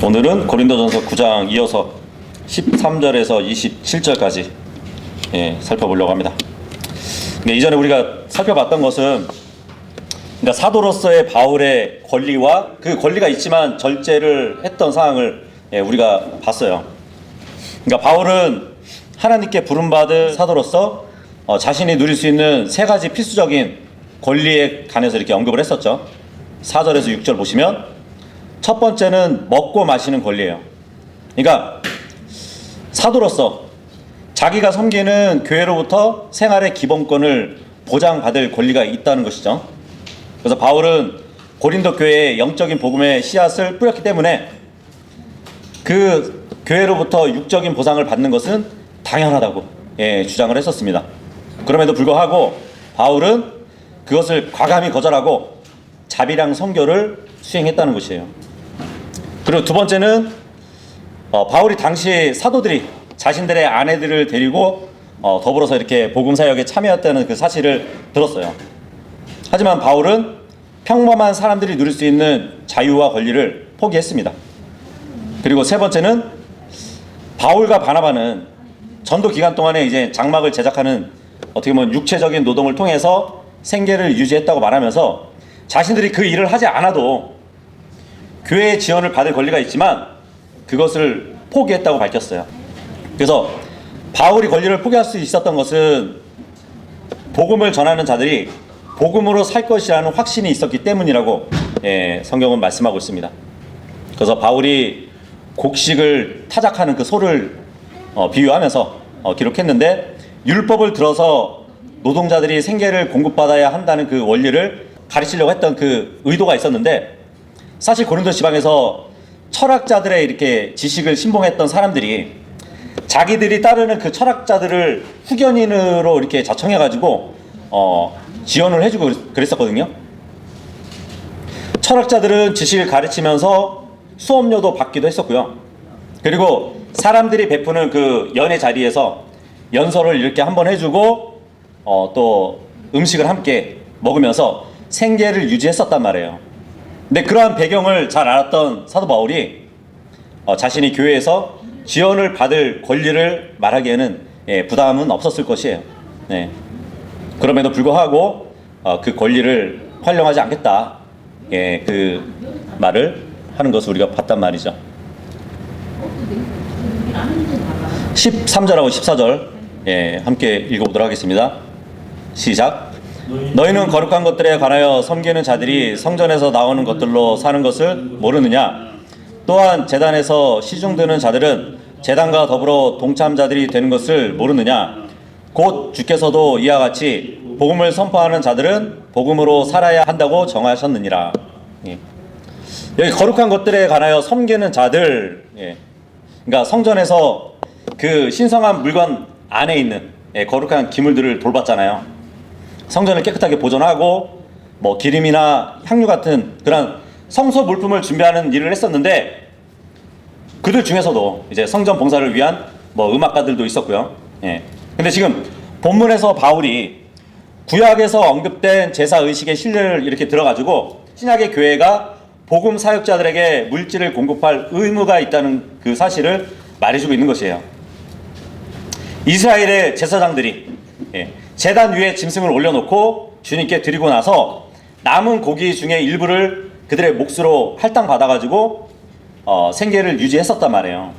오늘은 고린도전서 9장 이어서 13절에서 27절까지 살펴보려고 합니다. 이전에 우리가 살펴봤던 것은 사도로서의 바울의 권리와 그 권리가 있지만 절제를 했던 상황을 우리가 봤어요. 바울은 하나님께 부름받은 사도로서 자신이 누릴 수 있는 세 가지 필수적인 권리에 관해서 이렇게 언급을 했었죠. 4절에서 6절 보시면 첫 번째는 먹고 마시는 권리예요. 그러니까 사도로서 자기가 섬기는 교회로부터 생활의 기본권을 보장받을 권리가 있다는 것이죠. 그래서 바울은 고린도 교회에 영적인 복음의 씨앗을 뿌렸기 때문에 그 교회로부터 육적인 보상을 받는 것은 당연하다고 주장을 했었습니다. 그럼에도 불구하고 바울은 그것을 과감히 거절하고 자비랑 선교를 수행했다는 것이에요. 그리고 두 번째는 바울이 당시 사도들이 자신들의 아내들을 데리고 더불어서 이렇게 복음 사역에 참여했다는 그 사실을 들었어요. 하지만 바울은 평범한 사람들이 누릴 수 있는 자유와 권리를 포기했습니다. 그리고 세 번째는 바울과 바나바는 전도 기간 동안에 이제 장막을 제작하는 어떻게 보면 육체적인 노동을 통해서 생계를 유지했다고 말하면서 자신들이 그 일을 하지 않아도 교회의 지원을 받을 권리가 있지만 그것을 포기했다고 밝혔어요. 그래서 바울이 권리를 포기할 수 있었던 것은 복음을 전하는 자들이 복음으로 살 것이라는 확신이 있었기 때문이라고 성경은 말씀하고 있습니다. 그래서 바울이 곡식을 타작하는 그 소를 비유하면서 기록했는데, 율법을 들어서 노동자들이 생계를 공급받아야 한다는 그 원리를 가르치려고 했던 그 의도가 있었는데, 사실 고린도 지방에서 철학자들의 이렇게 지식을 신봉했던 사람들이 자기들이 따르는 그 철학자들을 후견인으로 이렇게 자청해가지고 지원을 해주고 그랬었거든요. 철학자들은 지식을 가르치면서 수업료도 받기도 했었고요. 그리고 사람들이 베푸는 그 연회 자리에서 연설을 이렇게 한번 해주고 또 음식을 함께 먹으면서 생계를 유지했었단 말이에요. 근데 그러한 배경을 잘 알았던 사도 바울이 자신이 교회에서 지원을 받을 권리를 말하기에는 부담은 없었을 것이에요. 그럼에도 불구하고 그 권리를 활용하지 않겠다, 그 말을 하는 것을 우리가 봤단 말이죠. 13절하고 14절 함께 읽어보도록 하겠습니다. 시작. 너희는 거룩한 것들에 관하여 섬기는 자들이 성전에서 나오는 것들로 사는 것을 모르느냐? 또한 제단에서 시중드는 자들은 제단과 더불어 동참자들이 되는 것을 모르느냐? 곧 주께서도 이와 같이 복음을 선포하는 자들은 복음으로 살아야 한다고 정하셨느니라. 여기 거룩한 것들에 관하여 섬기는 자들, 그러니까 성전에서 그 신성한 물건 안에 있는 거룩한 기물들을 돌봤잖아요. 성전을 깨끗하게 보존하고 뭐 기름이나 향유 같은 그런 성소 물품을 준비하는 일을 했었는데, 그들 중에서도 이제 성전 봉사를 위한 뭐 음악가들도 있었고요. 근데 지금 본문에서 바울이 구약에서 언급된 제사 의식의 신뢰를 이렇게 들어가지고 신약의 교회가 복음 사역자들에게 물질을 공급할 의무가 있다는 그 사실을 말해주고 있는 것이에요. 이스라엘의 제사장들이 제단 위에 짐승을 올려놓고 주님께 드리고 나서 남은 고기 중에 일부를 그들의 몫으로 할당받아가지고 생계를 유지했었단 말이에요.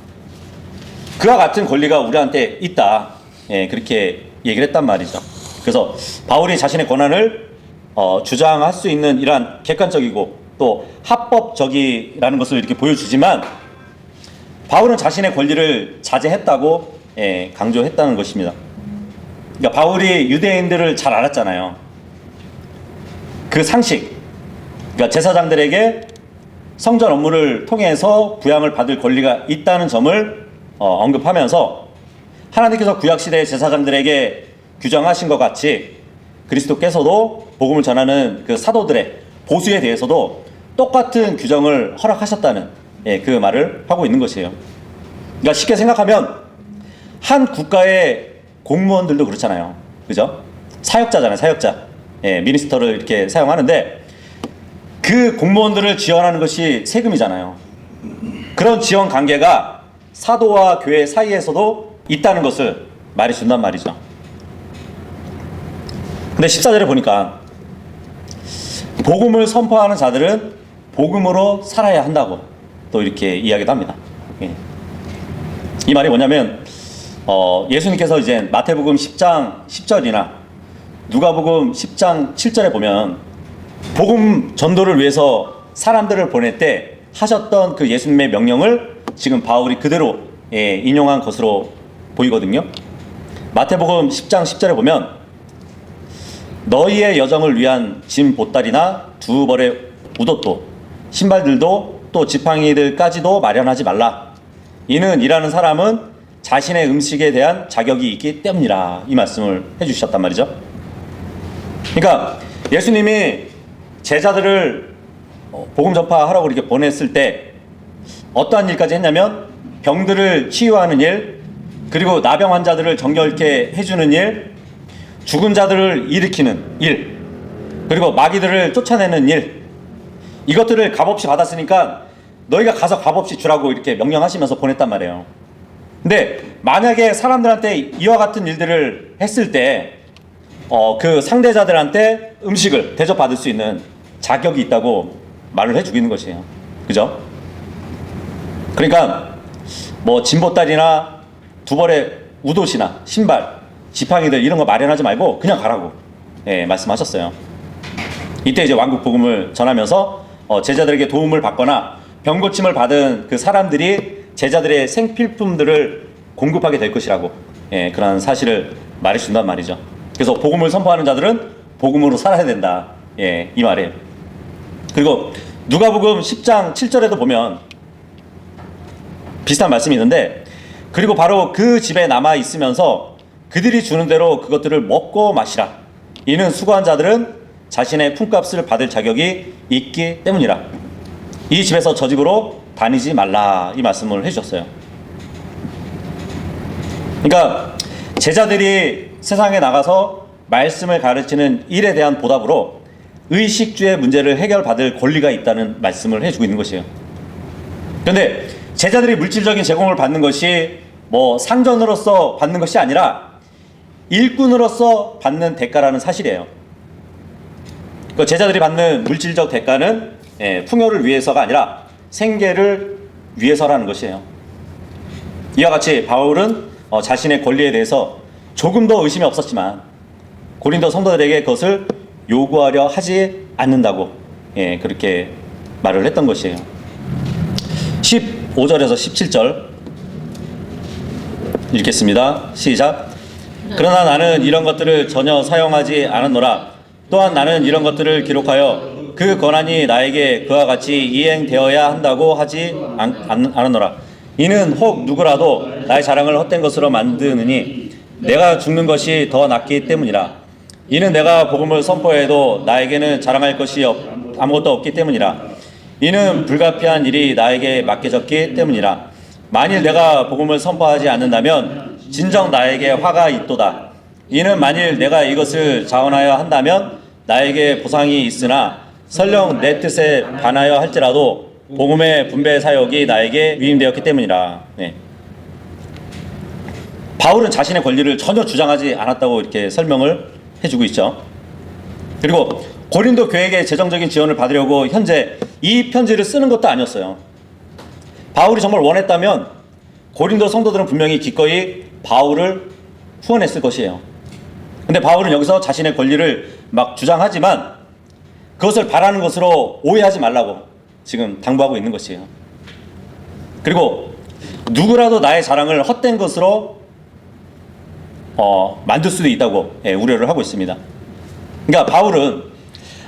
그와 같은 권리가 우리한테 있다, 그렇게 얘기를 했단 말이죠. 그래서 바울이 자신의 권한을 주장할 수 있는 이러한 객관적이고 또 합법적이라는 것을 이렇게 보여주지만, 바울은 자신의 권리를 자제했다고 강조했다는 것입니다. 그러니까 바울이 유대인들을 잘 알았잖아요. 그 상식, 그러니까 제사장들에게 성전 업무를 통해서 부양을 받을 권리가 있다는 점을 언급하면서 하나님께서 구약시대의 제사장들에게 규정하신 것 같이 그리스도께서도 복음을 전하는 그 사도들의 보수에 대해서도 똑같은 규정을 허락하셨다는 그 말을 하고 있는 것이에요. 그러니까 쉽게 생각하면 한 국가의 공무원들도 그렇잖아요. 그죠? 사역자잖아요, 사역자. 미니스터를 이렇게 사용하는데 그 공무원들을 지원하는 것이 세금이잖아요. 그런 지원 관계가 사도와 교회 사이에서도 있다는 것을 말해준단 말이죠. 근데 14절에 보니까 복음을 선포하는 자들은 복음으로 살아야 한다고 또 이렇게 이야기도 합니다. 이 말이 뭐냐면 예수님께서 이제 마태복음 10장 10절이나 누가복음 10장 7절에 보면 복음 전도를 위해서 사람들을 보낼 때 하셨던 그 예수님의 명령을 지금 바울이 그대로 인용한 것으로 보이거든요. 마태복음 10장 10절에 보면 너희의 여정을 위한 짐 보따리나 두 벌의 웃옷도 신발들도 또 지팡이들까지도 마련하지 말라. 이는 일하는 사람은 자신의 음식에 대한 자격이 있기 때문이라. 이 말씀을 해주셨단 말이죠. 그러니까 예수님이 제자들을 복음 전파하라고 이렇게 보냈을 때 어떠한 일까지 했냐면 병들을 치유하는 일, 그리고 나병 환자들을 정결케 해주는 일, 죽은 자들을 일으키는 일, 그리고 마귀들을 쫓아내는 일, 이것들을 값없이 받았으니까 너희가 가서 값없이 주라고 이렇게 명령하시면서 보냈단 말이에요. 근데 만약에 사람들한테 이와 같은 일들을 했을 때 그 상대자들한테 음식을 대접받을 수 있는 자격이 있다고 말을 해주고 있는 것이에요. 그죠? 그러니까 뭐 진보딸이나 두 벌의 웃옷이나 신발, 지팡이들 이런 거 마련하지 말고 그냥 가라고 말씀하셨어요. 이때 이제 왕국 복음을 전하면서 제자들에게 도움을 받거나 병 고침을 받은 그 사람들이 제자들의 생필품들을 공급하게 될 것이라고 그런 사실을 말해준단 말이죠. 그래서 복음을 선포하는 자들은 복음으로 살아야 된다. 이 말이에요. 그리고 누가복음 10장 7절에도 보면 비슷한 말씀이 있는데, 그리고 바로 그 집에 남아 있으면서 그들이 주는 대로 그것들을 먹고 마시라. 이는 수고한 자들은 자신의 품값을 받을 자격이 있기 때문이라. 이 집에서 저 집으로 다니지 말라. 이 말씀을 해주셨어요. 그러니까 제자들이 세상에 나가서 말씀을 가르치는 일에 대한 보답으로 의식주의 문제를 해결받을 권리가 있다는 말씀을 해주고 있는 것이에요. 그런데 제자들이 물질적인 제공을 받는 것이 뭐 상전으로서 받는 것이 아니라 일꾼으로서 받는 대가라는 사실이에요. 그 제자들이 받는 물질적 대가는 풍요를 위해서가 아니라 생계를 위해서라는 것이에요. 이와 같이 바울은 자신의 권리에 대해서 조금 더 의심이 없었지만 고린도 성도들에게 그것을 요구하려 하지 않는다고 그렇게 말을 했던 것이에요. 15절에서 17절 읽겠습니다. 시작. 그러나 나는 이런 것들을 전혀 사용하지 않았노라. 또한 나는 이런 것들을 기록하여 그 권한이 나에게 그와 같이 이행되어야 한다고 하지 않았노라. 이는 혹 누구라도 나의 자랑을 헛된 것으로 만드느니 내가 죽는 것이 더 낫기 때문이라. 이는 내가 복음을 선포해도 나에게는 자랑할 것이 아무것도 없기 때문이라. 이는 불가피한 일이 나에게 맡겨졌기 때문이라. 만일 내가 복음을 선포하지 않는다면 진정 나에게 화가 있도다. 이는 만일 내가 이것을 자원하여 한다면 나에게 보상이 있으나 설령 내 뜻에 반하여 할지라도 복음의 분배 사역이 나에게 위임되었기 때문이라. 바울은 자신의 권리를 전혀 주장하지 않았다고 이렇게 설명을 해주고 있죠. 그리고 고린도 교회에게 재정적인 지원을 받으려고 현재 이 편지를 쓰는 것도 아니었어요. 바울이 정말 원했다면 고린도 성도들은 분명히 기꺼이 바울을 후원했을 것이에요. 근데 바울은 여기서 자신의 권리를 막 주장하지만 그것을 바라는 것으로 오해하지 말라고 지금 당부하고 있는 것이에요. 그리고 누구라도 나의 자랑을 헛된 것으로 만들 수도 있다고 우려를 하고 있습니다. 그러니까 바울은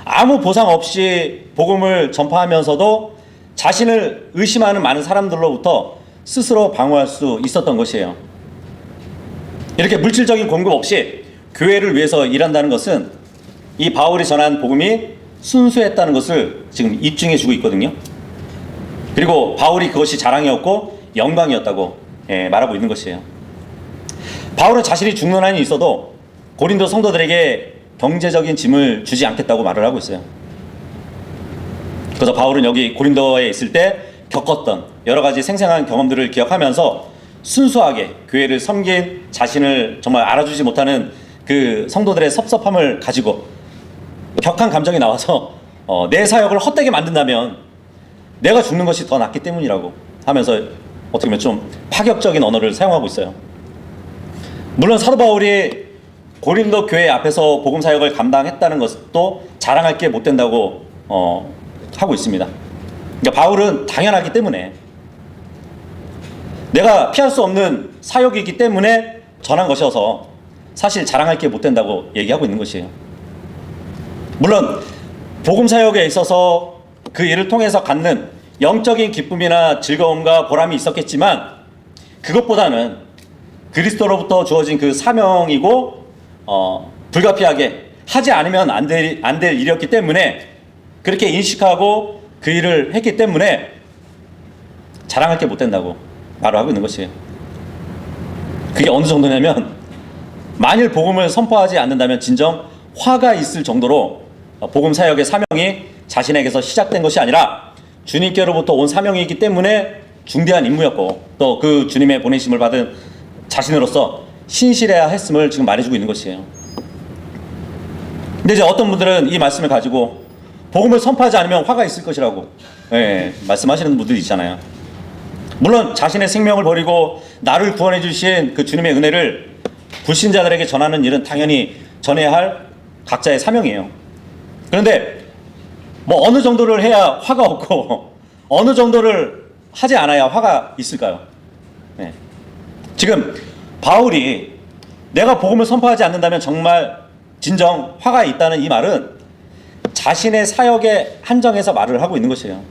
아무 보상 없이 복음을 전파하면서도 자신을 의심하는 많은 사람들로부터 스스로 방어할 수 있었던 것이에요. 이렇게 물질적인 공급 없이 교회를 위해서 일한다는 것은 이 바울이 전한 복음이 순수했다는 것을 지금 입증해 주고 있거든요. 그리고 바울이 그것이 자랑이었고 영광이었다고 말하고 있는 것이에요. 바울은 자신이 죽는 한이 있어도 고린도 성도들에게 경제적인 짐을 주지 않겠다고 말을 하고 있어요. 그래서 바울은 여기 고린도에 있을 때 겪었던 여러 가지 생생한 경험들을 기억하면서 순수하게 교회를 섬긴 자신을 정말 알아주지 못하는 그 성도들의 섭섭함을 가지고 격한 감정이 나와서 내 사역을 헛되게 만든다면 내가 죽는 것이 더 낫기 때문이라고 하면서 어떻게 보면 좀 파격적인 언어를 사용하고 있어요. 물론 사도 바울이 고린도 교회 앞에서 복음 사역을 감당했다는 것도 자랑할 게 못 된다고 하고 있습니다. 그러니까 바울은 당연하기 때문에 내가 피할 수 없는 사역이기 때문에 전한 것이어서 사실 자랑할 게 못 된다고 얘기하고 있는 것이에요. 물론 복음 사역에 있어서 그 일을 통해서 갖는 영적인 기쁨이나 즐거움과 보람이 있었겠지만 그것보다는 그리스도로부터 주어진 그 사명이고 불가피하게 하지 않으면 안 될 일이었기 때문에 그렇게 인식하고 그 일을 했기 때문에 자랑할 게 못 된다고 말을 하고 있는 것이에요. 그게 어느 정도냐면 만일 복음을 선포하지 않는다면 진정 화가 있을 정도로 복음 사역의 사명이 자신에게서 시작된 것이 아니라 주님께로부터 온 사명이기 때문에 중대한 임무였고 또 그 주님의 보내심을 받은 자신으로서 신실해야 했음을 지금 말해주고 있는 것이에요. 근데 이제 어떤 분들은 이 말씀을 가지고 복음을 선포하지 않으면 화가 있을 것이라고 말씀하시는 분들이 있잖아요. 물론 자신의 생명을 버리고 나를 구원해 주신 그 주님의 은혜를 불신자들에게 전하는 일은 당연히 전해야 할 각자의 사명이에요. 그런데 뭐 어느 정도를 해야 화가 없고 어느 정도를 하지 않아야 화가 있을까요? 지금 바울이 내가 복음을 선포하지 않는다면 정말 진정 화가 있다는 이 말은 자신의 사역에 한정해서 말을 하고 있는 것이에요.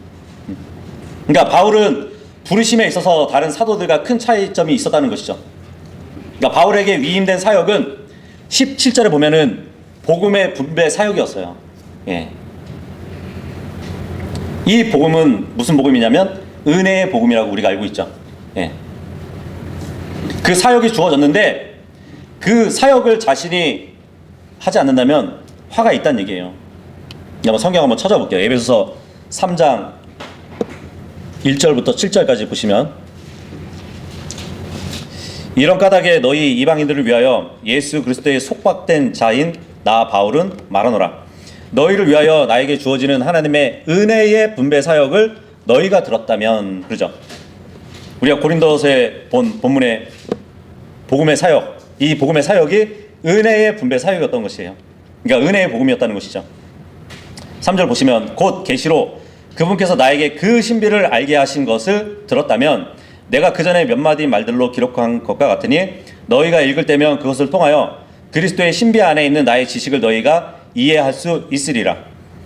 그러니까 바울은 부르심에 있어서 다른 사도들과 큰 차이점이 있었다는 것이죠. 그러니까 바울에게 위임된 사역은 17절에 보면은 복음의 분배 사역이었어요. 이 복음은 무슨 복음이냐면 은혜의 복음이라고 우리가 알고 있죠. 그 사역이 주어졌는데 그 사역을 자신이 하지 않는다면 화가 있다는 얘기예요. 한번 성경 한번 찾아볼게요. 에베소서 3장 1절부터 7절까지 보시면 이런 까닭에 너희 이방인들을 위하여 예수 그리스도의 속박된 자인 나 바울은 말하노라. 너희를 위하여 나에게 주어지는 하나님의 은혜의 분배 사역을 너희가 들었다면, 그러죠. 우리가 고린도서에 본 본문의 복음의 사역, 이 복음의 사역이 은혜의 분배 사역이었던 것이에요. 그러니까 은혜의 복음이었다는 것이죠. 3절 보시면 곧 계시로 그분께서 나에게 그 신비를 알게 하신 것을 들었다면 내가 그 전에 몇 마디 말들로 기록한 것과 같으니 너희가 읽을 때면 그것을 통하여 그리스도의 신비 안에 있는 나의 지식을 너희가 이해할 수 있으리라.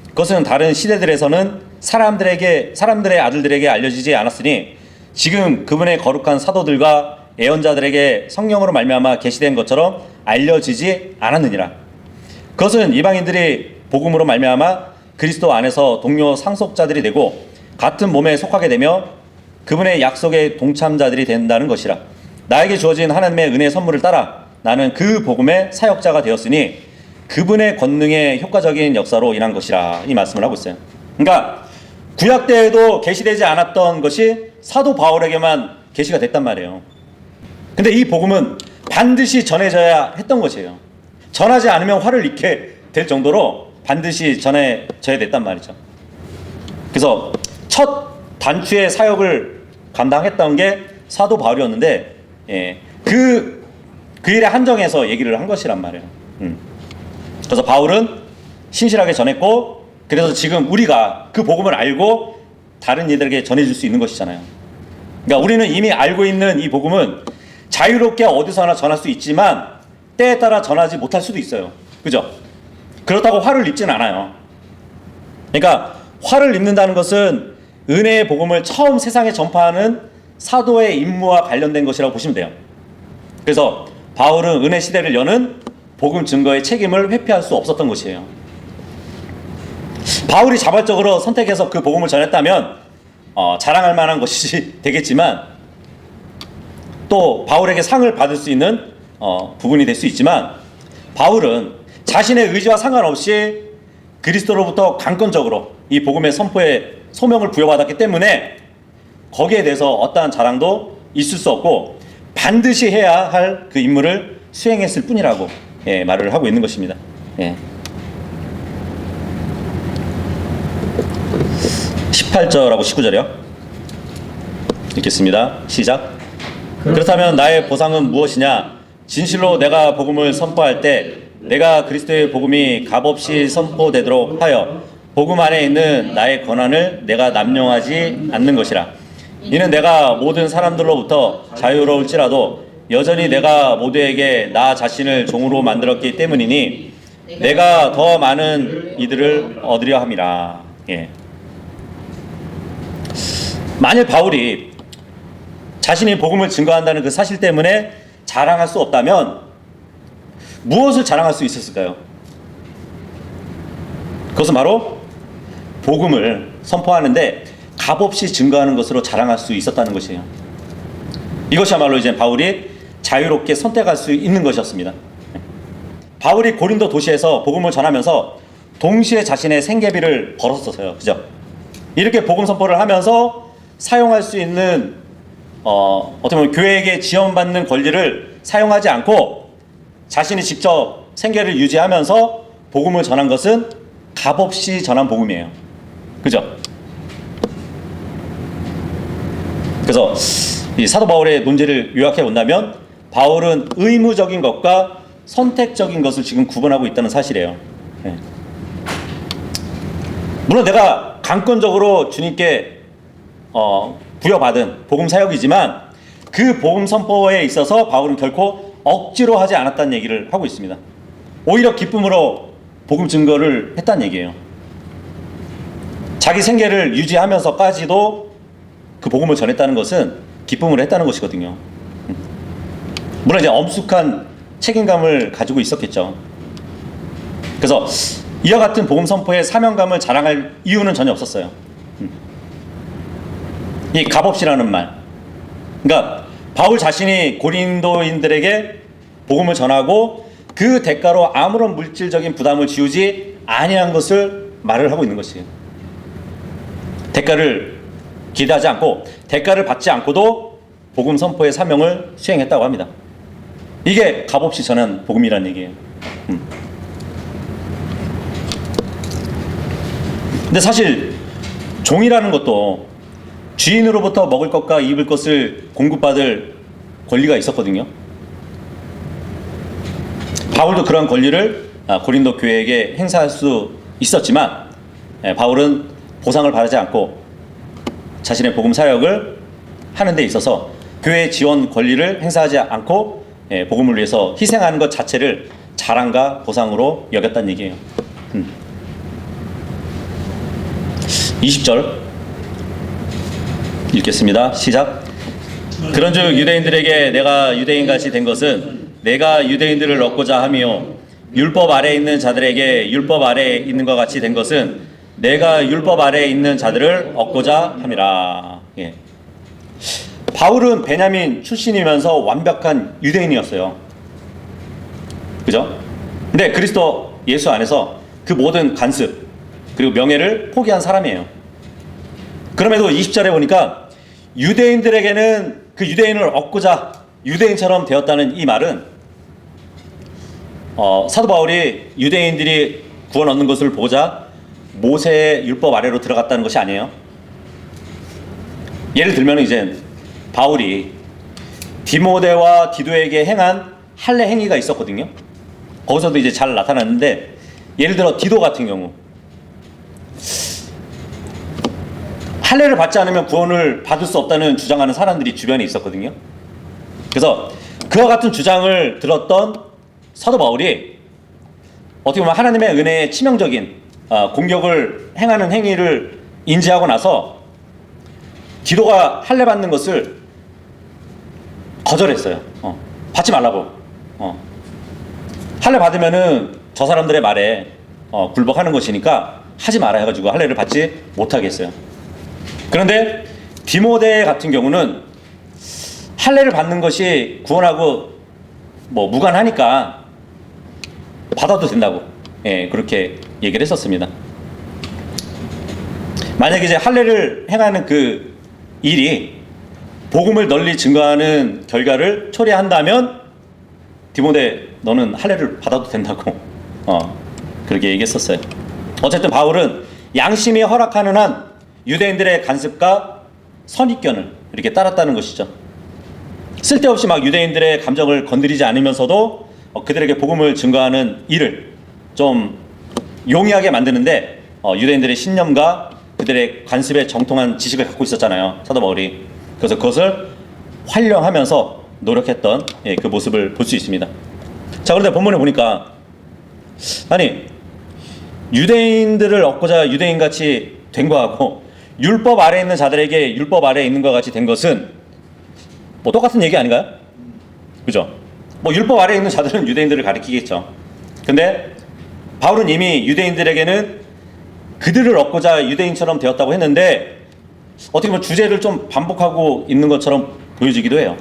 그것은 다른 시대들에서는 사람들의 아들들에게 알려지지 않았으니 지금 그분의 거룩한 사도들과 예언자들에게 성령으로 말미암아 계시된 것처럼 알려지지 않았느니라. 그것은 이방인들이 복음으로 말미암아 그리스도 안에서 동료 상속자들이 되고 같은 몸에 속하게 되며 그분의 약속의 동참자들이 된다는 것이라. 나에게 주어진 하나님의 은혜의 선물을 따라 나는 그 복음의 사역자가 되었으니 그분의 권능의 효과적인 역사로 인한 것이라. 이 말씀을 하고 있어요. 그러니까 구약 때에도 계시되지 않았던 것이 사도 바울에게만 계시가 됐단 말이에요. 근데 이 복음은 반드시 전해져야 했던 것이에요. 전하지 않으면 화를 입게 될 정도로 반드시 전해져야 됐단 말이죠. 그래서 첫 단추의 사역을 감당했던 게 사도 바울이었는데 그 일에 한정해서 얘기를 한 것이란 말이에요. 그래서 바울은 신실하게 전했고 그래서 지금 우리가 그 복음을 알고 다른 이들에게 전해줄 수 있는 것이잖아요. 그러니까 우리는 이미 알고 있는 이 복음은 자유롭게 어디서나 전할 수 있지만 때에 따라 전하지 못할 수도 있어요. 그죠? 그렇다고 화를 입지는 않아요. 그러니까 화를 입는다는 것은 은혜의 복음을 처음 세상에 전파하는 사도의 임무와 관련된 것이라고 보시면 돼요. 그래서 바울은 은혜 시대를 여는 복음 증거의 책임을 회피할 수 없었던 것이에요. 바울이 자발적으로 선택해서 그 복음을 전했다면 자랑할 만한 것이 되겠지만 또 바울에게 상을 받을 수 있는 부분이 될 수 있지만 바울은 자신의 의지와 상관없이 그리스도로부터 강권적으로 이 복음의 선포에 소명을 부여받았기 때문에 거기에 대해서 어떠한 자랑도 있을 수 없고 반드시 해야 할 그 임무를 수행했을 뿐이라고 말을 하고 있는 것입니다. 18절하고 19절이요. 읽겠습니다. 시작. 그렇다면 나의 보상은 무엇이냐? 진실로 내가 복음을 선포할 때 내가 그리스도의 복음이 값없이 선포되도록 하여 복음 안에 있는 나의 권한을 내가 남용하지 않는 것이라. 이는 내가 모든 사람들로부터 자유로울지라도 여전히 내가 모두에게 나 자신을 종으로 만들었기 때문이니 내가 더 많은 이들을 얻으려 함이라. 만일 바울이 자신이 복음을 증거한다는 그 사실 때문에 자랑할 수 없다면 무엇을 자랑할 수 있었을까요? 그것은 바로 복음을 선포하는데 값없이 증거하는 것으로 자랑할 수 있었다는 것이에요. 이것이야말로 이제 바울이 자유롭게 선택할 수 있는 것이었습니다. 바울이 고린도 도시에서 복음을 전하면서 동시에 자신의 생계비를 벌었었어요. 그죠? 이렇게 복음 선포를 하면서 사용할 수 있는 어떻게 보면 교회에게 지원받는 권리를 사용하지 않고 자신이 직접 생계를 유지하면서 복음을 전한 것은 값없이 전한 복음이에요. 그죠? 그래서 이 사도 바울의 논지를 요약해 본다면 바울은 의무적인 것과 선택적인 것을 지금 구분하고 있다는 사실이에요. 물론 내가 강권적으로 주님께 부여받은 복음 사역이지만 그 복음 선포에 있어서 바울은 결코 억지로 하지 않았다는 얘기를 하고 있습니다. 오히려 기쁨으로 복음 증거를 했다는 얘기예요. 자기 생계를 유지하면서까지도 그 복음을 전했다는 것은 기쁨으로 했다는 것이거든요. 물론 이제 엄숙한 책임감을 가지고 있었겠죠. 그래서 이와 같은 복음 선포의 사명감을 자랑할 이유는 전혀 없었어요. 이 값없이라는 말, 그러니까 바울 자신이 고린도인들에게 복음을 전하고 그 대가로 아무런 물질적인 부담을 지우지 아니한 것을 말을 하고 있는 것이에요. 대가를 기대하지 않고 대가를 받지 않고도 복음 선포의 사명을 수행했다고 합니다. 이게 값없이 전한 복음이라는 얘기예요. 근데 사실 종이라는 것도 주인으로부터 먹을 것과 입을 것을 공급받을 권리가 있었거든요. 바울도 그런 권리를 고린도 교회에게 행사할 수 있었지만 바울은 보상을 바라지 않고 자신의 복음 사역을 하는 데 있어서 교회의 지원 권리를 행사하지 않고 복음을 위해서 희생하는 것 자체를 자랑과 보상으로 여겼다는 얘기예요. 20절 읽겠습니다. 시작. 그런즉 유대인들에게 내가 유대인같이 된 것은 내가 유대인들을 얻고자 함이요 율법 아래에 있는 자들에게 율법 아래에 있는 것 같이 된 것은 내가 율법 아래에 있는 자들을 얻고자 함이라. 바울은 베냐민 출신이면서 완벽한 유대인이었어요. 그죠? 근데 그리스도 예수 안에서 그 모든 관습 그리고 명예를 포기한 사람이에요. 그럼에도 20절에 보니까 유대인들에게는 그 유대인을 얻고자 유대인처럼 되었다는 이 말은 사도 바울이 유대인들이 구원 얻는 것을 보고자 모세의 율법 아래로 들어갔다는 것이 아니에요. 예를 들면 이제 바울이 디모데와 디도에게 행한 할례 행위가 있었거든요. 거기서도 이제 잘 나타났는데 예를 들어 디도 같은 경우 할례를 받지 않으면 구원을 받을 수 없다는 주장하는 사람들이 주변에 있었거든요. 그래서 그와 같은 주장을 들었던 사도 바울이 어떻게 보면 하나님의 은혜에 치명적인 공격을 행하는 행위를 인지하고 나서 디도가 할례 받는 것을 거절했어요. 받지 말라고. 할례 받으면은 저 사람들의 말에 굴복하는 것이니까 하지 마라 해가지고 할례를 받지 못하게 했어요. 그런데 디모데 같은 경우는 할례를 받는 것이 구원하고 무관하니까 받아도 된다고 그렇게 얘기를 했었습니다. 만약에 이제 할례를 행하는 그 일이 복음을 널리 증거하는 결과를 초래한다면 디모데 너는 할례를 받아도 된다고 그렇게 얘기했었어요. 어쨌든 바울은 양심이 허락하는 한 유대인들의 간섭과 선입견을 이렇게 따랐다는 것이죠. 쓸데없이 막 유대인들의 감정을 건드리지 않으면서도 그들에게 복음을 증거하는 일을 좀 용이하게 만드는데 유대인들의 신념과 그들의 관습에 정통한 지식을 갖고 있었잖아요, 사도 바울이. 그래서 그것을 활용하면서 노력했던 그 모습을 볼 수 있습니다. 자, 그런데 본문에 보니까 아니 유대인들을 얻고자 유대인같이 된 거하고 율법 아래에 있는 자들에게 율법 아래에 있는 것 같이 된 것은 뭐 똑같은 얘기 아닌가요? 그죠? 뭐 율법 아래에 있는 자들은 유대인들을 가리키겠죠. 근데 바울은 이미 유대인들에게는 그들을 얻고자 유대인처럼 되었다고 했는데 어떻게 보면 주제를 좀 반복하고 있는 것처럼 보여지기도 해요.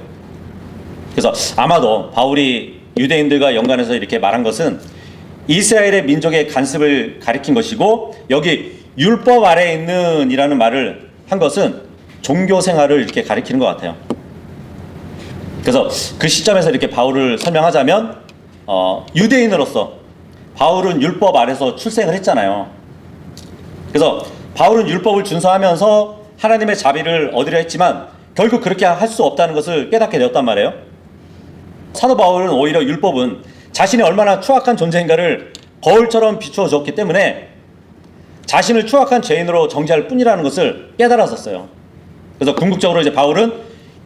그래서 아마도 바울이 유대인들과 연관해서 이렇게 말한 것은 이스라엘의 민족의 간습을 가리킨 것이고, 여기 율법 아래에 있는 이라는 말을 한 것은 종교 생활을 이렇게 가리키는 것 같아요. 그래서 그 시점에서 이렇게 바울을 설명하자면 유대인으로서 바울은 율법 아래서 출생을 했잖아요. 그래서 바울은 율법을 준수하면서 하나님의 자비를 얻으려 했지만 결국 그렇게 할 수 없다는 것을 깨닫게 되었단 말이에요. 사도 바울은 오히려 율법은 자신이 얼마나 추악한 존재인가를 거울처럼 비추어 주었기 때문에 자신을 추악한 죄인으로 정죄할 뿐이라는 것을 깨달았었어요. 그래서 궁극적으로 이제 바울은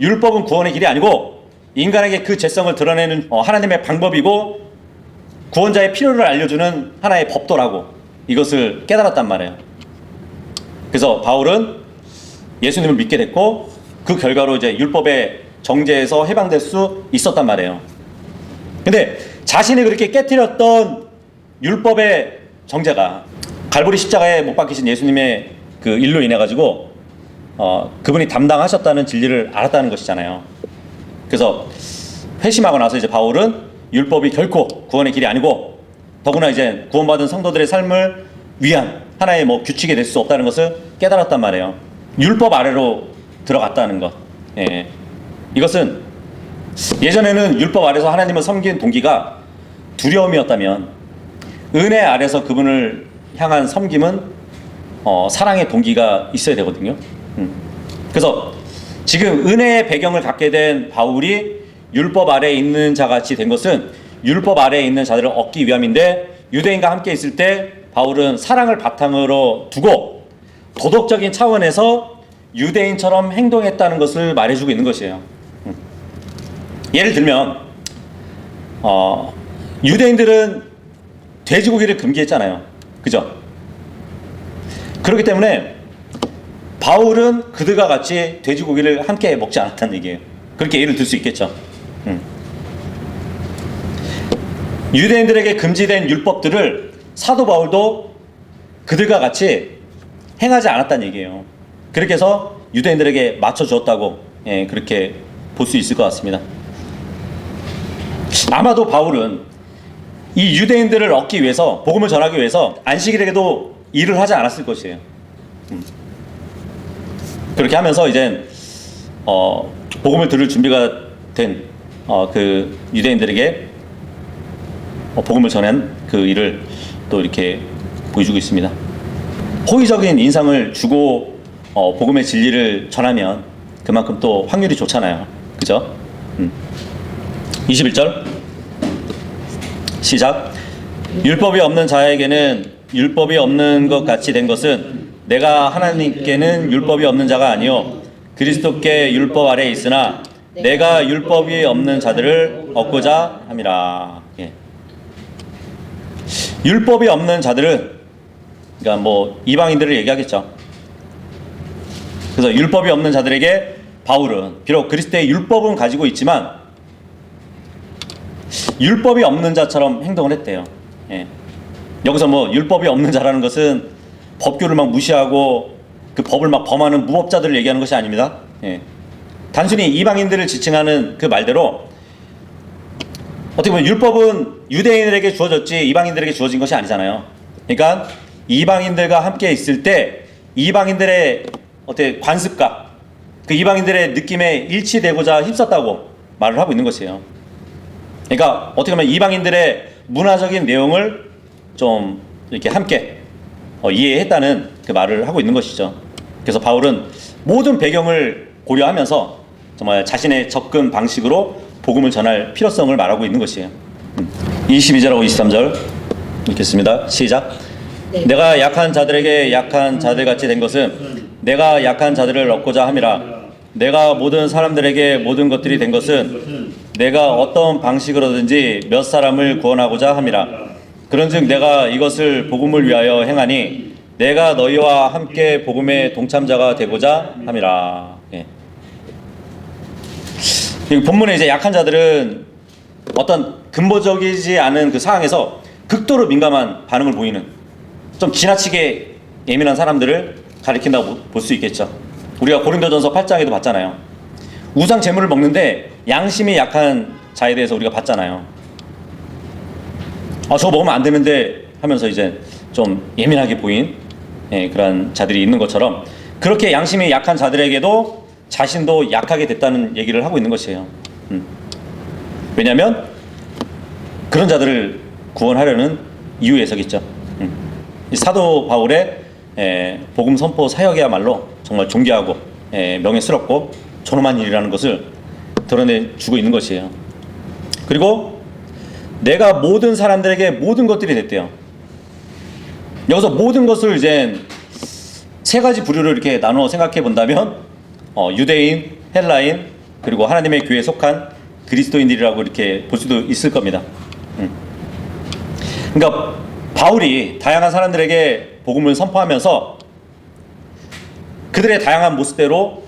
율법은 구원의 길이 아니고 인간에게 그 죄성을 드러내는 하나님의 방법이고 구원자의 필요를 알려주는 하나의 법도라고 이것을 깨달았단 말이에요. 그래서 바울은 예수님을 믿게 됐고 그 결과로 이제 율법의 정죄에서 해방될 수 있었단 말이에요. 근데 자신이 그렇게 깨뜨렸던 율법의 정죄가 갈보리 십자가에 못 박히신 예수님의 그 일로 인해 가지고 그분이 담당하셨다는 진리를 알았다는 것이잖아요. 그래서 회심하고 나서 이제 바울은 율법이 결코 구원의 길이 아니고 더구나 이제 구원받은 성도들의 삶을 위한 하나의 뭐 규칙이 될 수 없다는 것을 깨달았단 말이에요. 율법 아래로 들어갔다는 것. 예. 이것은 예전에는 율법 아래서 하나님을 섬긴 동기가 두려움이었다면 은혜 아래서 그분을 향한 섬김은 사랑의 동기가 있어야 되거든요. 그래서 지금 은혜의 배경을 갖게 된 바울이 율법 아래에 있는 자같이 된 것은 율법 아래에 있는 자들을 얻기 위함인데, 유대인과 함께 있을 때 바울은 사랑을 바탕으로 두고 도덕적인 차원에서 유대인처럼 행동했다는 것을 말해주고 있는 것이에요. 예를 들면 유대인들은 돼지고기를 금기했잖아요. 그죠? 그렇기 때문에 바울은 그들과 같이 돼지고기를 함께 먹지 않았다는 얘기예요. 그렇게 예를 들 수 있겠죠. 유대인들에게 금지된 율법들을 사도 바울도 그들과 같이 행하지 않았다는 얘기예요. 그렇게 해서 유대인들에게 맞춰주었다고 그렇게 볼 수 있을 것 같습니다. 아마도 바울은 이 유대인들을 얻기 위해서, 복음을 전하기 위해서 안식일에도 일을 하지 않았을 것이에요. 그렇게 하면서 이제 복음을 들을 준비가 된 그 유대인들에게 복음을 전한 그 일을 또 이렇게 보여주고 있습니다. 호의적인 인상을 주고 복음의 진리를 전하면 그만큼 또 확률이 좋잖아요. 그죠? 21절 시작. 율법이 없는 자에게는 율법이 없는 것 같이 된 것은 내가 하나님께는 율법이 없는 자가 아니요 그리스도께 율법 아래에 있으나 내가 율법이 없는 자들을 얻고자 함이라. 예. 율법이 없는 자들은, 그러니까 뭐 이방인들을 얘기하겠죠. 그래서 율법이 없는 자들에게 바울은 비록 그리스도의 율법은 가지고 있지만 율법이 없는 자처럼 행동을 했대요. 예. 여기서 뭐 율법이 없는 자라는 것은 법규를 막 무시하고 그 법을 막 범하는 무법자들을 얘기하는 것이 아닙니다. 예. 단순히 이방인들을 지칭하는 그 말대로 어떻게 보면 율법은 유대인들에게 주어졌지 이방인들에게 주어진 것이 아니잖아요. 그러니까 이방인들과 함께 있을 때 이방인들의 어떻게 관습과 그 이방인들의 느낌에 일치되고자 힘썼다고 말을 하고 있는 것이에요. 그러니까 어떻게 보면 이방인들의 문화적인 내용을 좀 이렇게 함께 이해했다는 그 말을 하고 있는 것이죠. 그래서 바울은 모든 배경을 고려하면서 정말 자신의 접근 방식으로 복음을 전할 필요성을 말하고 있는 것이에요. 22절하고 23절 읽겠습니다. 시작. 네. 내가 약한 자들에게 약한 자들같이 된 것은 내가 약한 자들을 얻고자 함이라. 내가 모든 사람들에게 모든 것들이 된 것은 내가 어떤 방식으로든지 몇 사람을 구원하고자 함이라. 그런즉 내가 이것을 복음을 위하여 행하니 내가 너희와 함께 복음의 동참자가 되고자 함이라. 예. 이 본문에 이제 약한 자들은 어떤 근본적이지 않은 그 상황에서 극도로 민감한 반응을 보이는, 좀 지나치게 예민한 사람들을 가리킨다고 볼 수 있겠죠. 우리가 고린도전서 8장에도 봤잖아요. 우상 제물을 먹는데 양심이 약한 자에 대해서 우리가 봤잖아요. 저거 먹으면 안 되는데 하면서 이제 좀 예민하게 보인 그런 자들이 있는 것처럼, 그렇게 양심이 약한 자들에게도 자신도 약하게 됐다는 얘기를 하고 있는 것이에요. 왜냐하면 그런 자들을 구원하려는 이유에서겠죠. 이 사도 바울의 복음 선포 사역이야말로 정말 존귀하고 명예스럽고 존엄한 일이라는 것을 드러내주고 있는 것이에요. 그리고 내가 모든 사람들에게 모든 것들이 됐대요. 여기서 모든 것을 이제 세 가지 부류로 이렇게 나누어 생각해 본다면 유대인, 헬라인, 그리고 하나님의 교회에 속한 그리스도인들이라고 이렇게 볼 수도 있을 겁니다. 그러니까 바울이 다양한 사람들에게 복음을 선포하면서 그들의 다양한 모습대로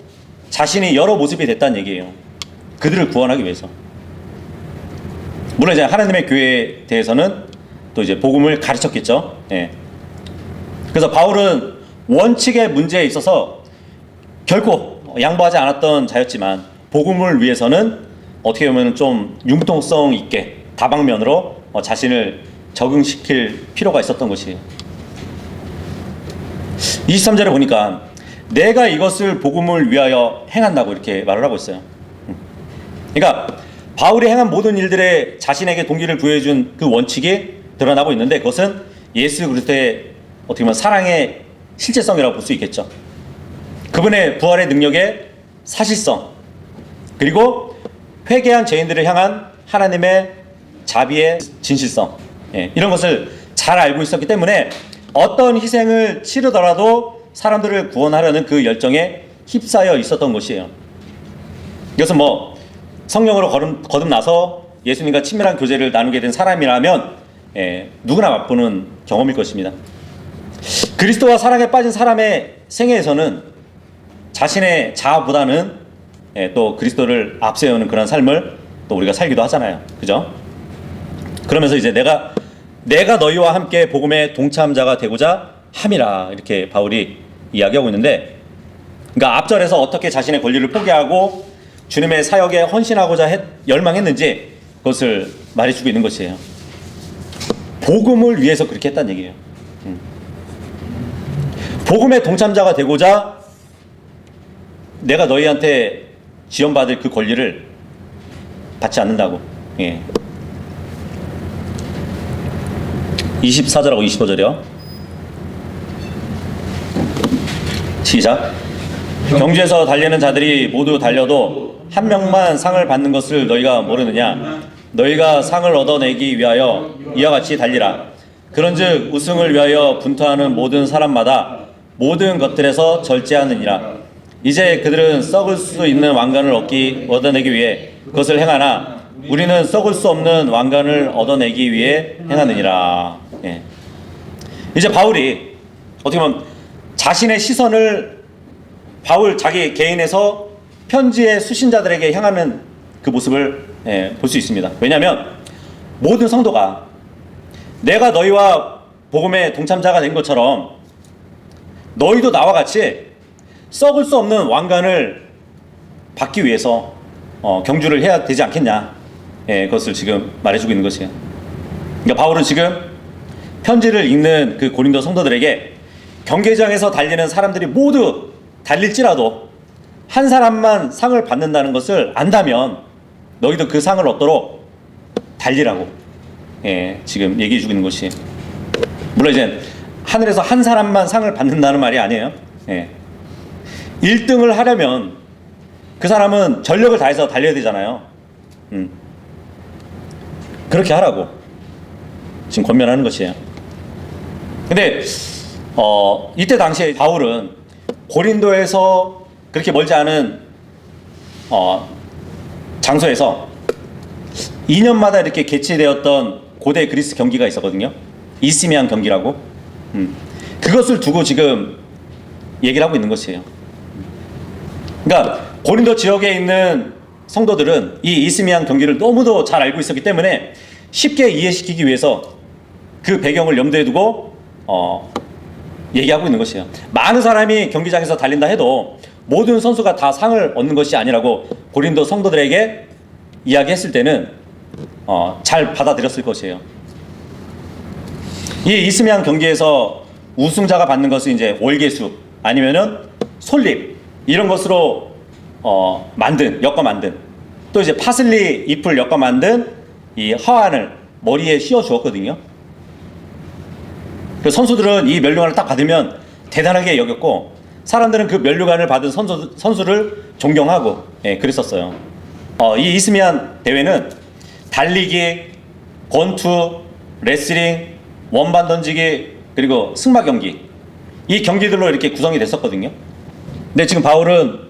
자신이 여러 모습이 됐다는 얘기예요. 그들을 구원하기 위해서. 물론 이제 하나님의 교회에 대해서는 또 이제 복음을 가르쳤겠죠. 예. 그래서 바울은 원칙의 문제에 있어서 결코 양보하지 않았던 자였지만, 복음을 위해서는 어떻게 보면 좀 융통성 있게 다방면으로 자신을 적응시킬 필요가 있었던 것이에요. 23절에 보니까 내가 이것을 복음을 위하여 행한다고 이렇게 말을 하고 있어요. 그러니까 바울이 행한 모든 일들에 자신에게 동기를 부여해준 그 원칙이 드러나고 있는데, 그것은 예수 그리스도의 어떻게 보면 사랑의 실제성이라고 볼 수 있겠죠. 그분의 부활의 능력의 사실성, 그리고 회개한 죄인들을 향한 하나님의 자비의 진실성, 이런 것을 잘 알고 있었기 때문에 어떤 희생을 치르더라도 사람들을 구원하려는 그 열정에 휩싸여 있었던 것이에요. 이것은 성령으로 거듭나서 예수님과 친밀한 교제를 나누게 된 사람이라면 누구나 맛보는 경험일 것입니다. 그리스도와 사랑에 빠진 사람의 생애에서는 자신의 자아보다는 또 그리스도를 앞세우는 그런 삶을 또 우리가 살기도 하잖아요. 그죠? 그러면서 이제 내가 너희와 함께 복음의 동참자가 되고자 함이라, 이렇게 바울이 이야기하고 있는데, 그러니까 앞절에서 어떻게 자신의 권리를 포기하고 주님의 사역에 헌신하고자 열망했는지 그것을 말해주고 있는 것이에요. 복음을 위해서 그렇게 했다는 얘기예요. 복음의 동참자가 되고자 내가 너희한테 지원받을 그 권리를 받지 않는다고. 24절하고 25절이요. 시작. 경주에서 달리는 자들이 모두 달려도 한 명만 상을 받는 것을 너희가 모르느냐? 너희가 상을 얻어내기 위하여 이와 같이 달리라. 그런즉 우승을 위하여 분투하는 모든 사람마다 모든 것들에서 절제하느니라. 이제 그들은 썩을 수 있는 왕관을 얻어내기 위해 그것을 행하나 우리는 썩을 수 없는 왕관을 얻어내기 위해 행하느니라. 이제 바울이 어떻게 보면 자신의 시선을 자기 개인에서 편지의 수신자들에게 향하는 그 모습을 볼 수 있습니다. 왜냐하면 모든 성도가 내가 너희와 복음의 동참자가 된 것처럼 너희도 나와 같이 썩을 수 없는 왕관을 받기 위해서 경주를 해야 되지 않겠냐, 그것을 지금 말해주고 있는 것이에요. 그러니까 바울은 지금 편지를 읽는 그 고린도 성도들에게 경계장에서 달리는 사람들이 모두 달릴지라도 한 사람만 상을 받는다는 것을 안다면 너희도 그 상을 얻도록 달리라고 지금 얘기해 주고 있는 것이, 물론 이제 하늘에서 한 사람만 상을 받는다는 말이 아니에요. 1등을 하려면 그 사람은 전력을 다해서 달려야 되잖아요. 그렇게 하라고 지금 권면하는 것이에요. 근데 이때 당시에 바울은 고린도에서 그렇게 멀지 않은 장소에서 2년마다 이렇게 개최되었던 고대 그리스 경기가 있었거든요. 이스미안 경기라고. 그것을 두고 지금 얘기를 하고 있는 것이에요. 그러니까 고린도 지역에 있는 성도들은 이 이스미안 경기를 너무도 잘 알고 있었기 때문에 쉽게 이해시키기 위해서 그 배경을 염두에 두고 얘기하고 있는 것이에요. 많은 사람이 경기장에서 달린다 해도 모든 선수가 다 상을 얻는 것이 아니라고 고린도 성도들에게 이야기했을 때는 잘 받아들였을 것이에요. 이 이스미안 경기에서 우승자가 받는 것은 이제 월계수 아니면은 솔잎 이런 것으로 엮어 만든, 또 이제 파슬리 잎을 엮어 만든 이 허안을 머리에 씌워 주었거든요. 그 선수들은 이 면류관을 딱 받으면 대단하게 여겼고, 사람들은 그 면류관을 받은 선수를 존경하고 그랬었어요. 이 이스미안 대회는 달리기, 권투, 레슬링, 원반 던지기, 그리고 승마 경기, 이 경기들로 이렇게 구성이 됐었거든요. 근데 지금 바울은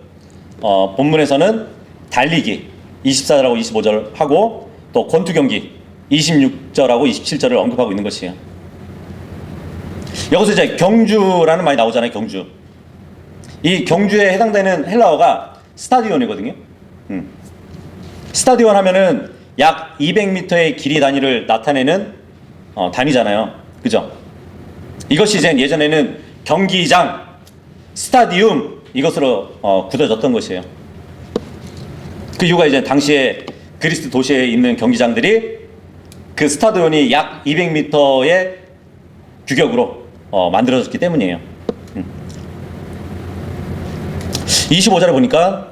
본문에서는 달리기 24절하고 25절 하고, 또 권투 경기 26절하고 27절을 언급하고 있는 것이에요. 여기서 이제 경주라는 말이 나오잖아요. 경주. 이 경주에 해당되는 헬라어가 스타디온이거든요. 스타디온 하면은 약 200m의 길이 단위를 나타내는 단위잖아요. 그죠? 이것이 이제 예전에는 경기장, 스타디움 이것으로 굳어졌던 것이에요. 그 이유가 이제 당시에 그리스 도시에 있는 경기장들이 그 스타디온이 약 200m의 규격으로 만들어졌기 때문이에요. 25절에 보니까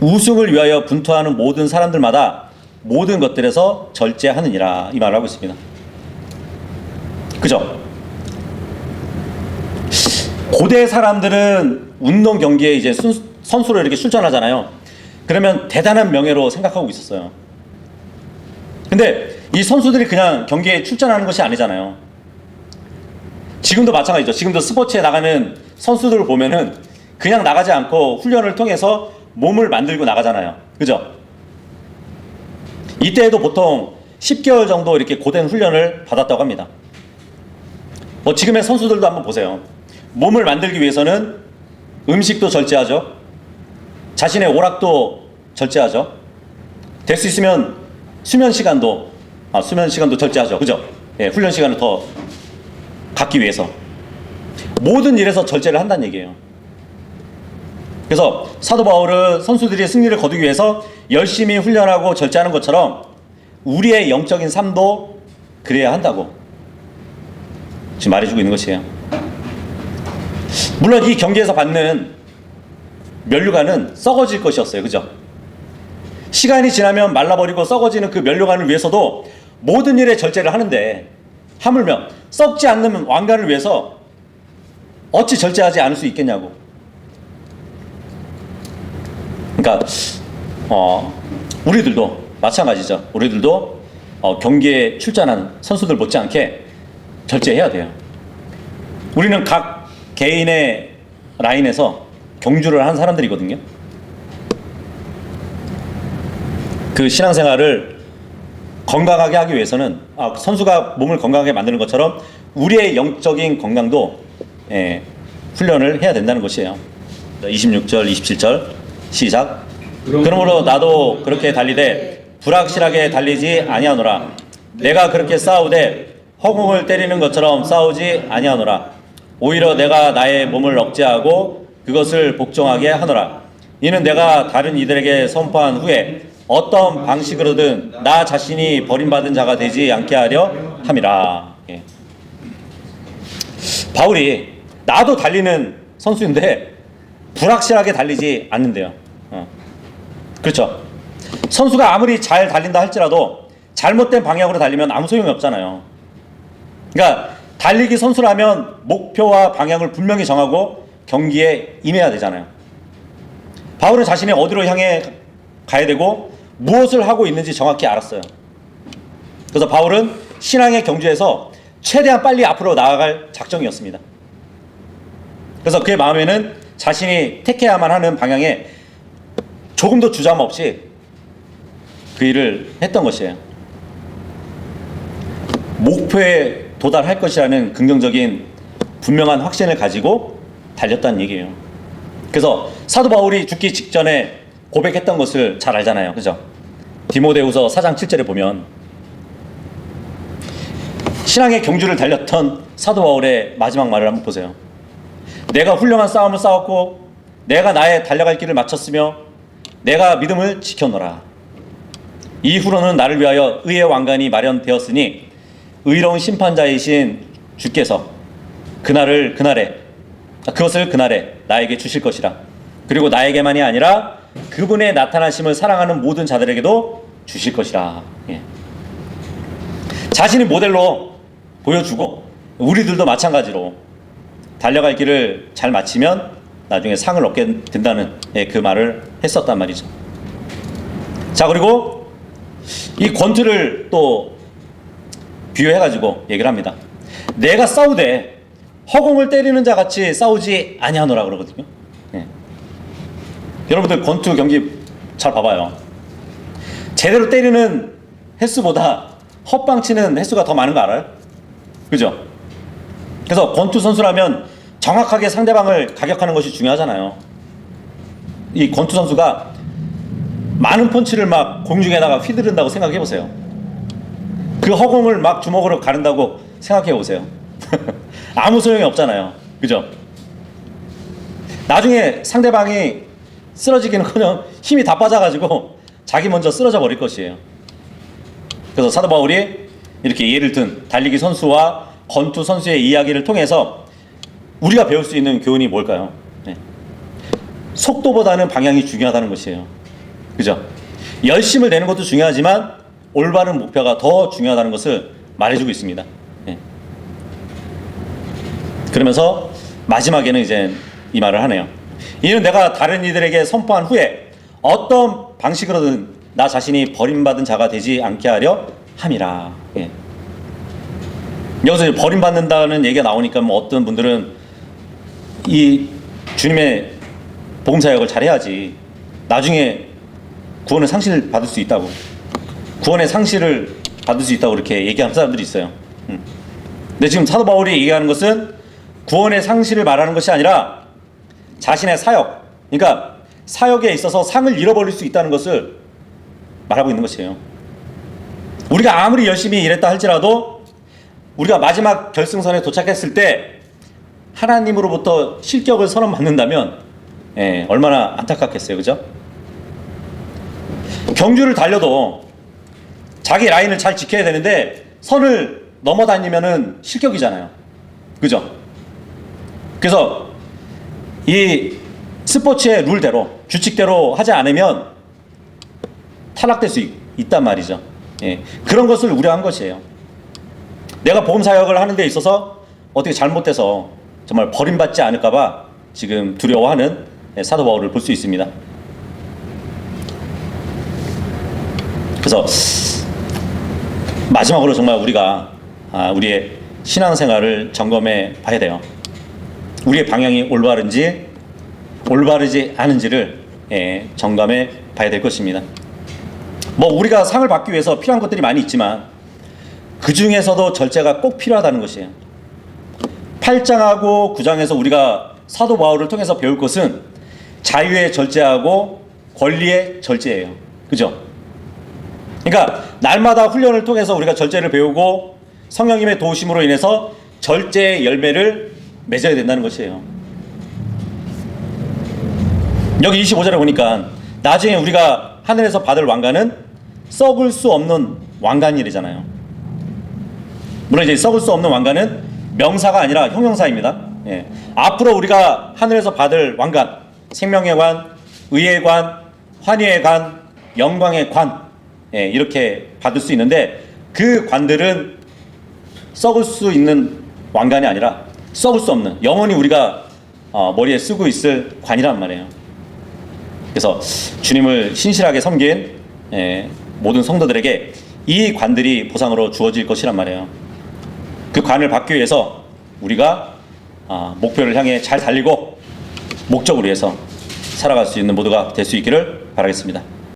우승을 위하여 분투하는 모든 사람들마다 모든 것들에서 절제하느니라, 이 말을 하고 있습니다. 그죠? 고대 사람들은 운동 경기에 이제 선수로 이렇게 출전하잖아요. 그러면 대단한 명예로 생각하고 있었어요. 근데 이 선수들이 그냥 경기에 출전하는 것이 아니잖아요. 지금도 마찬가지죠. 지금도 스포츠에 나가는 선수들을 보면은 그냥 나가지 않고 훈련을 통해서 몸을 만들고 나가잖아요. 그죠? 이때에도 보통 10개월 정도 이렇게 고된 훈련을 받았다고 합니다. 지금의 선수들도 한번 보세요. 몸을 만들기 위해서는 음식도 절제하죠. 자신의 오락도 절제하죠. 될 수 있으면 수면 시간도 절제하죠. 그죠? 훈련 시간을 더 갖기 위해서 모든 일에서 절제를 한다는 얘기예요. 그래서 사도 바울은 선수들이 승리를 거두기 위해서 열심히 훈련하고 절제하는 것처럼 우리의 영적인 삶도 그래야 한다고 지금 말해주고 있는 것이에요. 물론 이 경기에서 받는 면류관은 썩어질 것이었어요. 그죠? 시간이 지나면 말라버리고 썩어지는 그 면류관을 위해서도 모든 일에 절제를 하는데, 하물며 썩지 않는 왕관을 위해서 어찌 절제하지 않을 수 있겠냐고. 그러니까 우리들도 마찬가지죠. 우리들도 경기에 출전한 선수들 못지않게 절제해야 돼요. 우리는 각 개인의 라인에서 경주를 한 사람들이거든요. 그 신앙생활을 건강하게 하기 위해서는 선수가 몸을 건강하게 만드는 것처럼 우리의 영적인 건강도 훈련을 해야 된다는 것이에요. 26절, 27절 시작. 그러므로 나도 그렇게 달리되 불확실하게 달리지 아니하노라. 내가 그렇게 싸우되 허공을 때리는 것처럼 싸우지 아니하노라. 오히려 내가 나의 몸을 억제하고 그것을 복종하게 하노라. 이는 내가 다른 이들에게 선포한 후에 어떤 방식으로든 나 자신이 버림받은 자가 되지 않게 하려 함이라. 바울이 나도 달리는 선수인데 불확실하게 달리지 않는데요. 그렇죠. 선수가 아무리 잘 달린다 할지라도 잘못된 방향으로 달리면 아무 소용이 없잖아요. 그러니까 달리기 선수라면 목표와 방향을 분명히 정하고 경기에 임해야 되잖아요. 바울은 자신이 어디로 향해 가야 되고 무엇을 하고 있는지 정확히 알았어요. 그래서 바울은 신앙의 경주에서 최대한 빨리 앞으로 나아갈 작정이었습니다. 그래서 그의 마음에는 자신이 택해야만 하는 방향에 조금도 주저함 없이 그 일을 했던 것이에요. 목표에 도달할 것이라는 긍정적인 분명한 확신을 가지고 달렸다는 얘기예요. 그래서 사도 바울이 죽기 직전에 고백했던 것을 잘 알잖아요. 그죠? 디모데후서 4장 7절에 보면 신앙의 경주를 달렸던 사도 바울의 마지막 말을 한번 보세요. 내가 훌륭한 싸움을 싸웠고 내가 나의 달려갈 길을 마쳤으며 내가 믿음을 지켰노라. 이후로는 나를 위하여 의의 왕관이 마련되었으니 의로운 심판자이신 주께서 그것을 그날에 나에게 주실 것이라. 그리고 나에게만이 아니라 그분의 나타나심을 사랑하는 모든 자들에게도 주실 것이라. 예. 자신이 모델로 보여주고 우리들도 마찬가지로 달려갈 길을 잘 마치면 나중에 상을 얻게 된다는 그 말을 했었단 말이죠. 자, 그리고 이 권투를 또 비유해가지고 얘기를 합니다. 내가 싸우되 허공을 때리는 자 같이 싸우지 아니하노라 그러거든요. 예. 여러분들 권투 경기 잘 봐봐요. 제대로 때리는 횟수보다 헛방치는 횟수가 더 많은 거 알아요? 그죠? 그래서 권투 선수라면 정확하게 상대방을 가격하는 것이 중요하잖아요. 이 권투 선수가 많은 펀치를 막 공중에다가 휘두른다고 생각해보세요. 그 허공을 막 주먹으로 가른다고 생각해보세요. 아무 소용이 없잖아요. 그죠? 나중에 상대방이 쓰러지기는커녕 힘이 다 빠져가지고 자기 먼저 쓰러져 버릴 것이에요. 그래서 사도 바울이 이렇게 예를 든 달리기 선수와 권투 선수의 이야기를 통해서 우리가 배울 수 있는 교훈이 뭘까요? 네. 속도보다는 방향이 중요하다는 것이에요. 그죠? 열심을 내는 것도 중요하지만 올바른 목표가 더 중요하다는 것을 말해주고 있습니다. 네. 그러면서 마지막에는 이제 이 말을 하네요. 이는 내가 다른 이들에게 선포한 후에 어떤 방식으로든 나 자신이 버림받은 자가 되지 않게 하려 함이라. 예. 여기서 버림받는다는 얘기가 나오니까 뭐 어떤 분들은 이 주님의 복음사역을 잘해야지 나중에 구원의 상실을 받을 수 있다고, 구원의 상실을 받을 수 있다고 이렇게 얘기하는 사람들이 있어요. 근데 지금 사도 바울이 얘기하는 것은 구원의 상실을 말하는 것이 아니라 자신의 사역, 그러니까 사역에 있어서 상을 잃어버릴 수 있다는 것을 말하고 있는 것이에요. 우리가 아무리 열심히 일했다 할지라도 우리가 마지막 결승선에 도착했을 때 하나님으로부터 실격을 선언받는다면 얼마나 안타깝겠어요. 그죠? 경주를 달려도 자기 라인을 잘 지켜야 되는데 선을 넘어다니면은 실격이잖아요. 그죠? 그래서 이 스포츠의 룰대로, 규칙대로 하지 않으면 탈락될 수 있단 말이죠. 예. 그런 것을 우려한 것이에요. 내가 복음 사역을 하는 데 있어서 어떻게 잘못돼서 정말 버림받지 않을까봐 지금 두려워하는 사도 바울을 볼 수 있습니다. 그래서 마지막으로 정말 우리가 우리의 신앙생활을 점검해 봐야 돼요. 우리의 방향이 올바르지 않은지를 점검해 봐야 될 것입니다. 뭐 우리가 상을 받기 위해서 필요한 것들이 많이 있지만 그 중에서도 절제가 꼭 필요하다는 것이에요. 8장하고 9장에서 우리가 사도 바울을 통해서 배울 것은 자유의 절제하고 권리의 절제예요. 그죠? 그러니까 날마다 훈련을 통해서 우리가 절제를 배우고 성령님의 도우심으로 인해서 절제의 열매를 맺어야 된다는 것이에요. 여기 25절에 보니까 나중에 우리가 하늘에서 받을 왕관은 썩을 수 없는 왕관이래잖아요. 물론 이제 썩을 수 없는 왕관은 명사가 아니라 형용사입니다. 예. 앞으로 우리가 하늘에서 받을 왕관, 생명의 관, 의의 관, 환희의 관, 영광의 관, 예, 이렇게 받을 수 있는데 그 관들은 썩을 수 있는 왕관이 아니라 썩을 수 없는 영원히 우리가 머리에 쓰고 있을 관이란 말이에요. 그래서 주님을 신실하게 섬긴 모든 성도들에게 이 관들이 보상으로 주어질 것이란 말이에요. 그 관을 받기 위해서 우리가 목표를 향해 잘 달리고 목적을 위해서 살아갈 수 있는 모두가 될 수 있기를 바라겠습니다.